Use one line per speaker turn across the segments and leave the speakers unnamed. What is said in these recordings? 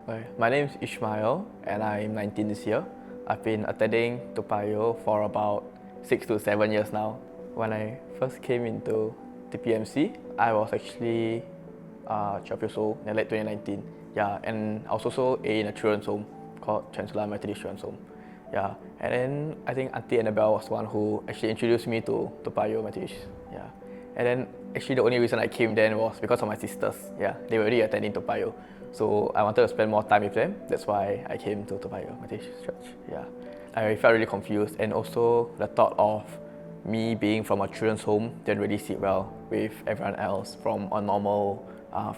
Hi, my name is Ishmael and I'm 19 this year. I've been attending Toa Payoh for about 6 to 7 years now. When I first came into TPMC, I was actually 12 years old in late 2019. Yeah, and I was also in a children's home called Transformational Children's Home. Yeah, and then I think Auntie Annabelle was the one who actually introduced me to Toa Payoh Methodist. Yeah, and then actually the only reason I came then was because of my sisters. Yeah, they were already attending Toa Payoh. So I wanted to spend more time with them. That's why I came to Toa Payoh Methodist Church. Yeah, I felt really confused, and also the thought of me being from a children's home didn't really sit well with everyone else from a normal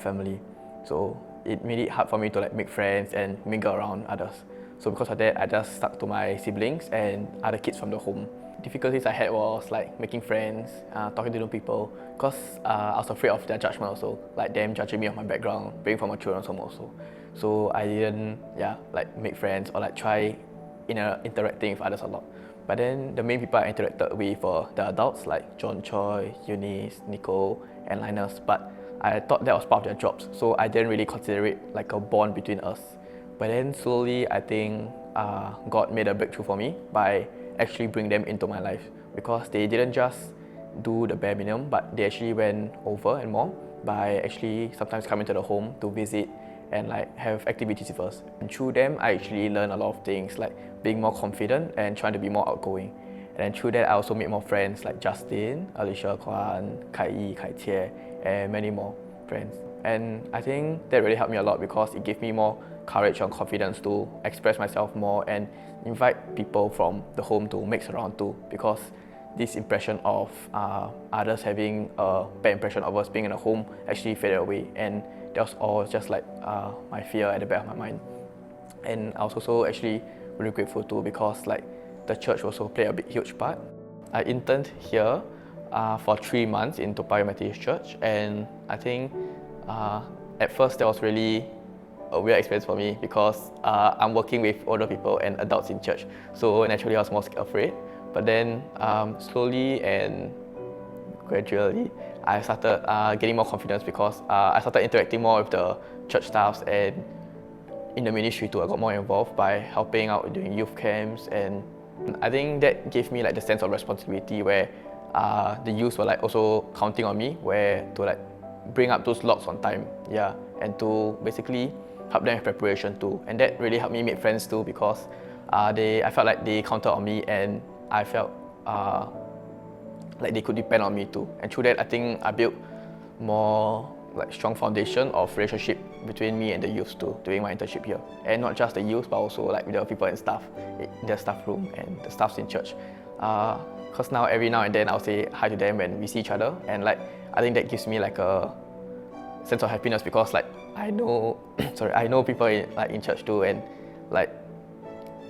family. So it made it hard for me to make friends and mingle around others. So because of that, I just stuck to my siblings and other kids from the home. Difficulties I had was making friends, talking to new people, because I was afraid of their judgment also, like them judging me on my background, being from a children's home also. So I didn't, make friends or try interacting with others a lot. But then the main people I interacted with were the adults like John Choi, Eunice, Nico, and Linus. But I thought that was part of their jobs, so I didn't really consider it like a bond between us. But then slowly, I think God made a breakthrough for me by actually bring them into my life, because they didn't just do the bare minimum, but they actually went over and more by actually sometimes coming to the home to visit and have activities with us. And through them, I actually learned a lot of things like being more confident and trying to be more outgoing. And then through that, I also made more friends like Justin, Alicia Kwan, Kai Yi, Kai Tie, and many more friends. And I think that really helped me a lot because it gave me more courage and confidence to express myself more and invite people from the home to mix around too, because this impression of others having a bad impression of us being in a home actually faded away, and that was all just my fear at the back of my mind. And I was also actually really grateful too, because the church also played a huge part. I interned here for 3 months in Toa Payoh Methodist Church, and I think at first that was really a weird experience for me because I'm working with older people and adults in church, so naturally I was more afraid. But then slowly and gradually I started getting more confidence because I started interacting more with the church staffs, and in the ministry too I got more involved by helping out during youth camps. And I think that gave me the sense of responsibility where the youth were also counting on me where to bring up those logs on time, yeah, and to basically help them with preparation too. And that really helped me make friends too, because I felt like they counted on me, and I felt like they could depend on me too. And through that, I think I built more strong foundation of relationship between me and the youth too during my internship here. And not just the youth, but also with the people and staff in the staff room and the staffs in church. Because now every now and then I'll say hi to them when we see each other, and I think that gives me a sense of happiness, because I know I know people in church too, and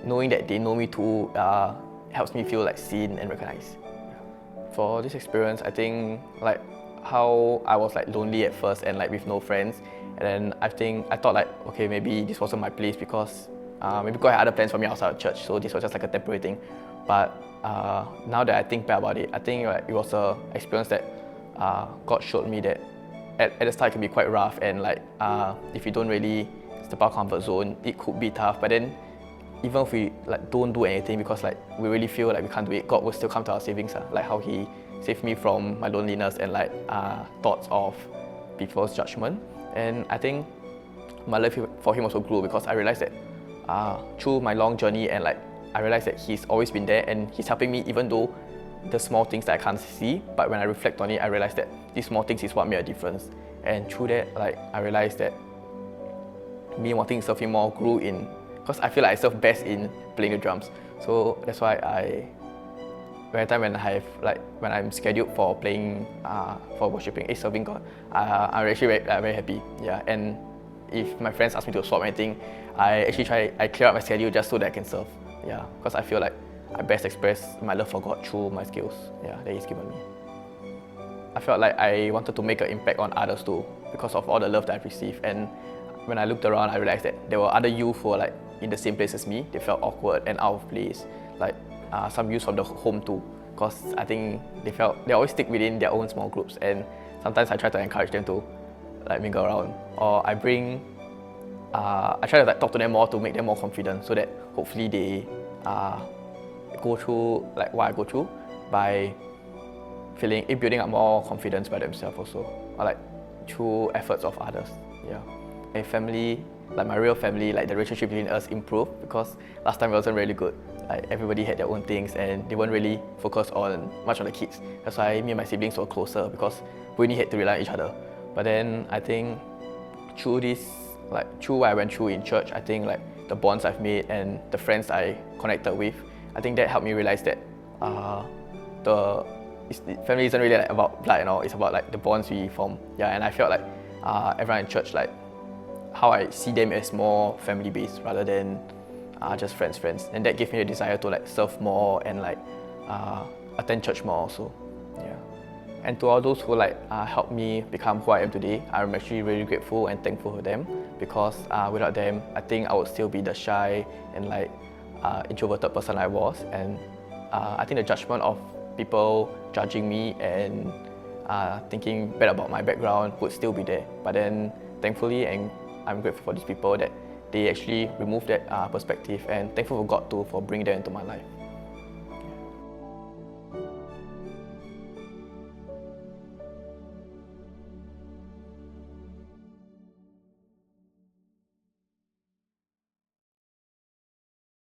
knowing that they know me too helps me feel seen and recognized. For this experience, I think how I was lonely at first and with no friends, and then I thought okay, maybe this wasn't my place, because maybe God had other plans for me outside of church, so this was just a temporary thing. But now that I think back about it, I think it was an experience that God showed me that at the start it can be quite rough, and if you don't really step out of comfort zone, it could be tough. But then even if we don't do anything because we really feel we can't do it, God will still come to our savings. How He saved me from my loneliness and thoughts of people's judgment. And I think my love for Him also grew, because I realized that through my long journey, and I realized that He's always been there and He's helping me, even though the small things that I can't see. But when I reflect on it, I realized that these small things is what made a difference. And through that, I realized that me wanting to serve Him more grew in, because I feel I serve best in playing the drums. So that's why every time when I'm scheduled for playing, for worshiping, serving God, I'm actually very happy. Yeah, and if my friends ask me to swap anything, I clear up my schedule just so that I can serve. Yeah, because I feel I best express my love for God through my skills, yeah, that He's given me. I felt I wanted to make an impact on others too, because of all the love that I've received. And when I looked around, I realized that there were other youth who were in the same place as me. They felt awkward and out of place. Some youth from the home too, because I think they always stick within their own small groups. And sometimes I try to encourage them to mingle around, or I bring I try to like talk to them more to make them more confident, so that hopefully they go through like what I go through by building up more confidence by themselves also, or like through efforts of others. Yeah, my family, like my real family, like the relationship between us improved because last time it wasn't really good. Like everybody had their own things and they weren't really focused on much on the kids. That's why me and my siblings were closer because we only had to rely on each other. But then I think through what I went through in church, I think like the bonds I've made and the friends I connected with, I think that helped me realize that family isn't really like about blood and all, it's about like the bonds we form. Yeah, and I felt like everyone in church, like how I see them as more family based rather than just friends. And that gave me a desire to like serve more and like attend church more also. Yeah. And to all those who like helped me become who I am today, I'm actually really grateful and thankful for them, because without them, I think I would still be the shy and like introverted person I was. And I think the judgment of people judging me and thinking bad about my background would still be there. But then thankfully, and I'm grateful for these people that they actually removed that perspective, and thankful for God too for bringing that into my life.